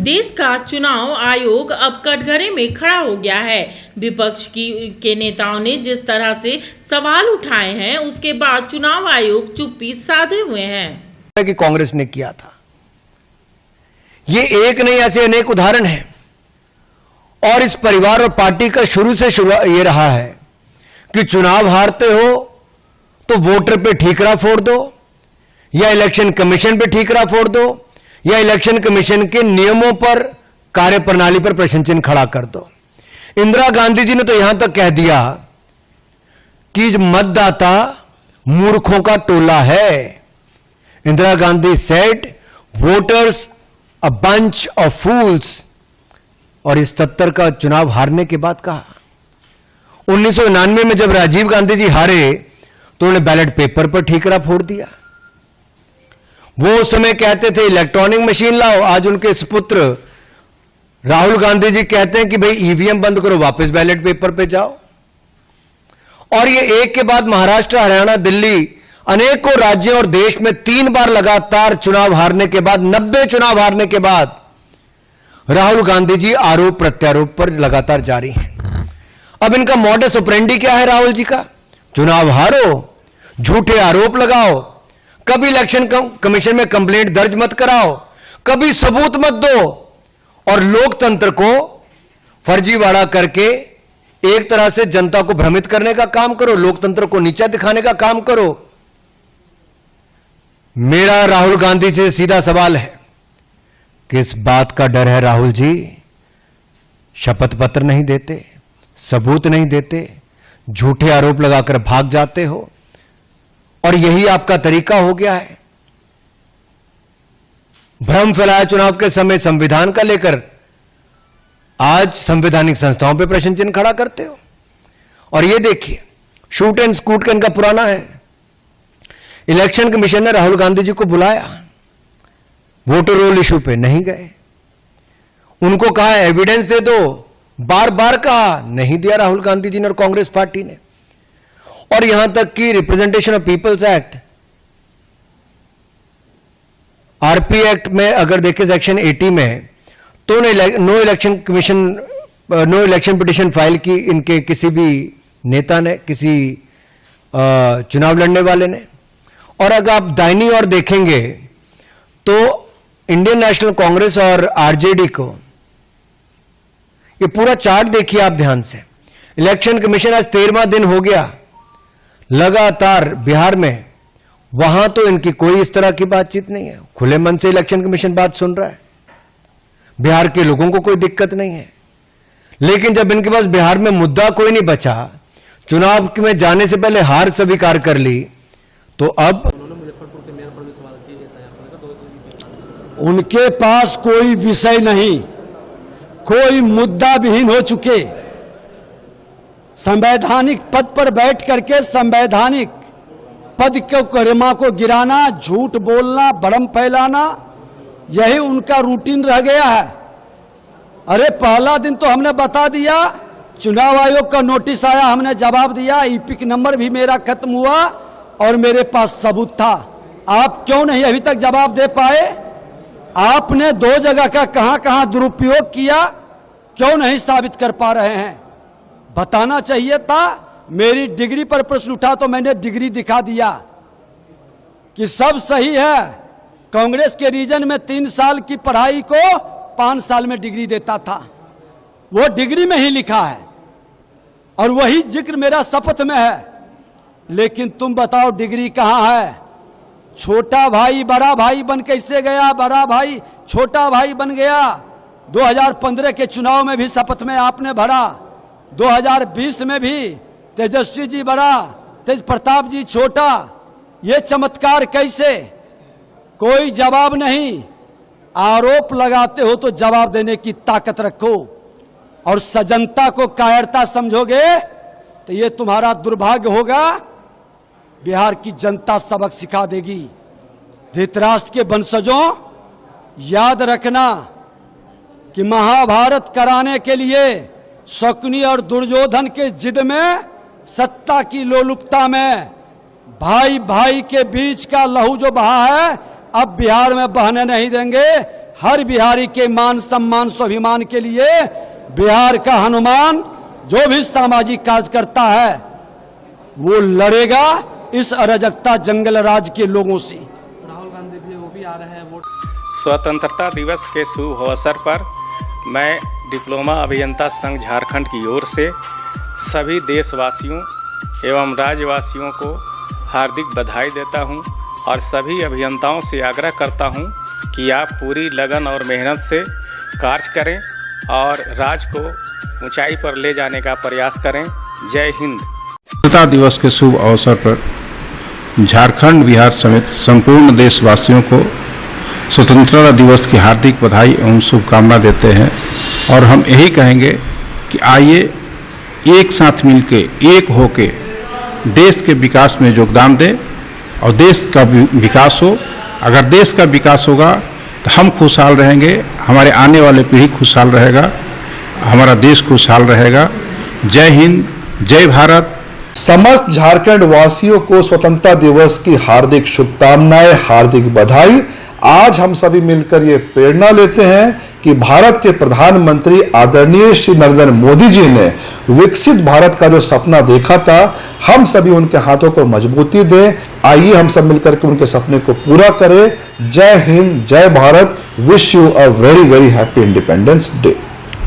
देश का चुनाव आयोग अब कटघरे में खड़ा हो गया है। विपक्ष के नेताओं ने जिस तरह से सवाल उठाए हैं, उसके बाद चुनाव आयोग चुप्पी साधे हुए हैं कि कांग्रेस ने किया था। ये एक नहीं, ऐसे अनेक उदाहरण हैं। और इस परिवार और पार्टी का शुरू से ये रहा है कि चुनाव हारते हो तो वोटर पे ठीकरा फोड़ दो, या इलेक्शन कमीशन पे ठीकरा फोड़ दो, या इलेक्शन कमीशन के नियमों पर, कार्यप्रणाली पर प्रश्न चिन्ह खड़ा कर दो। इंदिरा गांधी जी ने तो यहां तक कह दिया कि मतदाता मूर्खों का टोला है। Indira Gandhi said voters a bunch of fools. और इस 77 का चुनाव हारने के बाद कहा। 1999 में जब राजीव गांधी जी हारे तो उन्होंने बैलेट पेपर पर ठीकरा फोड़ दिया। वो उस समय कहते थे इलेक्ट्रॉनिक मशीन लाओ, आज उनके सुपुत्र राहुल गांधी जी कहते हैं कि भाई ईवीएम बंद करो, वापस बैलेट पेपर पे जाओ। और ये एक के बाद महाराष्ट्र, हरियाणा, दिल्ली, अनेकों राज्यों और देश में 3 बार लगातार चुनाव हारने के बाद, 90 चुनाव हारने के बाद राहुल गांधी जी आरोप प्रत्यारोप पर लगातार जारी हैं। अब इनका मॉडस ऑपरेंडी क्या है राहुल जी का? चुनाव हारो, झूठे आरोप लगाओ, कभी इलेक्शन कमीशन में कंप्लेंट दर्ज मत कराओ, कभी सबूत मत दो, और लोकतंत्र को फर्जीवाड़ा करके एक तरह से जनता को भ्रमित करने का काम करो, लोकतंत्र को नीचा दिखाने का काम करो। मेरा राहुल गांधी से सीधा सवाल है, किस बात का डर है राहुल जी? शपथ पत्र नहीं देते, सबूत नहीं देते, झूठे आरोप लगाकर भाग जाते हो, और यही आपका तरीका हो गया है। भ्रम फैलाया चुनाव के समय संविधान का लेकर, आज संवैधानिक संस्थाओं पे प्रश्न चिन्ह खड़ा करते हो। और ये देखिए, शूट एंड स्कूट का इनका पुराना है। इलेक्शन कमीशन ने राहुल गांधी जी को बुलाया, वोटर रोल इशू पे नहीं गए। उनको कहा एविडेंस दे दो, बार बार कहा, नहीं दिया राहुल गांधी जी ने और कांग्रेस पार्टी ने। और यहां तक कि representation of peoples act, RP act में अगर देखें सेक्शन 80 में, तो no election commission, no election petition file की इनके किसी भी नेता ने, किसी चुनाव लड़ने वाले ने। और अगर आप दाहिनी ओर देखेंगे तो इंडियन नेशनल कांग्रेस और आरजेडी को, ये पूरा चार्ट देखिए आप ध्यान से। इलेक्शन कमीशन आज 13वां दिन हो गया लगातार बिहार में, वहां तो इनकी कोई इस तरह की बातचीत नहीं है, खुले मन से इलेक्शन कमीशन बात सुन रहा है, बिहार के लोगों को कोई दिक्कत नहीं है। लेकिन जब इनके पास बिहार में मुद्दा कोई नहीं बचा, चुनाव में जाने से पहले हार स्वीकार कर ली, तो अब उनके पास कोई विषय नहीं, कोई मुद्दा विहीन हो चुके, संवैधानिक पद पर बैठ करके संवैधानिक पद के गरिमा को गिराना, झूठ बोलना, भ्रम फैलाना, यही उनका रूटीन रह गया है। अरे पहला दिन तो हमने बता दिया, चुनाव आयोग का नोटिस आया, हमने जवाब दिया, ईपिक नंबर भी मेरा खत्म हुआ और मेरे पास सबूत था। आप क्यों नहीं अभी तक जवाब दे पाए? आपने 2 जगह का कहां दुरुपयोग किया, क्यों नहीं साबित कर पा रहे हैं? बताना चाहिए था। मेरी डिग्री पर प्रश्न उठा तो मैंने डिग्री दिखा दिया कि सब सही है। कांग्रेस के रीजन में 3 साल की पढ़ाई को 5 साल में डिग्री देता था, वो डिग्री में ही लिखा है और वही जिक्र मेरा शपथ में है। लेकिन तुम बताओ डिग्री कहां है? छोटा भाई बड़ा भाई बन कैसे गया? बड़ा भाई छोटा भाई बन गया। 2015 के चुनाव में भी शपथ में आपने भरा, 2020 में भी तेजस्वी जी बड़ा, तेज प्रताप जी छोटा। ये चमत्कार कैसे? कोई जवाब नहीं। आरोप लगाते हो तो जवाब देने की ताकत रखो, और सजनता को कायरता समझोगे तो ये तुम्हारा दुर्भाग्य होगा। बिहार की जनता सबक सिखा देगी। धृतराष्ट्र के वंशजों, याद रखना कि महाभारत कराने के लिए शकुनी और दुर्योधन के जिद में, सत्ता की लोलुपता में, भाई भाई के बीच का लहू जो बहा है, अब बिहार में बहने नहीं देंगे। हर बिहारी के मान सम्मान स्वाभिमान के लिए बिहार का हनुमान जो भी सामाजिक कार्य करता है वो लड़ेगा इस अराजकता जंगल राज के लोगों से। राहुल गांधी भी वो भी आ रहे हैं वोट। स्वतंत्रता दिवस के शुभ अवसर पर मैं डिप्लोमा अभियंता संघ झारखंड की ओर से सभी देशवासियों एवं राज्यवासियों को हार्दिक बधाई देता हूं और सभी अभियंताओं से आग्रह करता हूं कि आप पूरी लगन और मेहनत से कार्य करें और राज्य को ऊंचाई पर ले जाने का प्रयास करें। जय हिंद। स्वतंत्रता दिवस के शुभ अवसर पर झारखंड, बिहार समेत संपूर्ण देशवासियों को स्वतंत्रता दिवस की हार्दिक बधाई एवं शुभकामना देते हैं और हम यही कहेंगे कि आइए एक साथ मिलके एक होके देश के विकास में योगदान दें और देश का विकास हो। अगर देश का विकास होगा तो हम खुशहाल रहेंगे, हमारे आने वाले पीढ़ी खुशहाल रहेगा, हमारा देश खुशहाल रहेगा। जय हिंद, जय भारत। समस्त झारखंड वासियों को स्वतंत्रता दिवस की हार्दिक शुभकामनाएं, हार्दिक बधाई। आज हम सभी मिलकर ये प्रेरणा लेते हैं कि भारत के प्रधानमंत्री आदरणीय श्री नरेंद्र मोदी जी ने विकसित भारत का जो सपना देखा था, हम सभी उनके हाथों को मजबूती दें। आइए हम सब मिलकर के उनके सपने को पूरा करें। जय हिंद, जय Bharat. Wish you a very very happy independence day.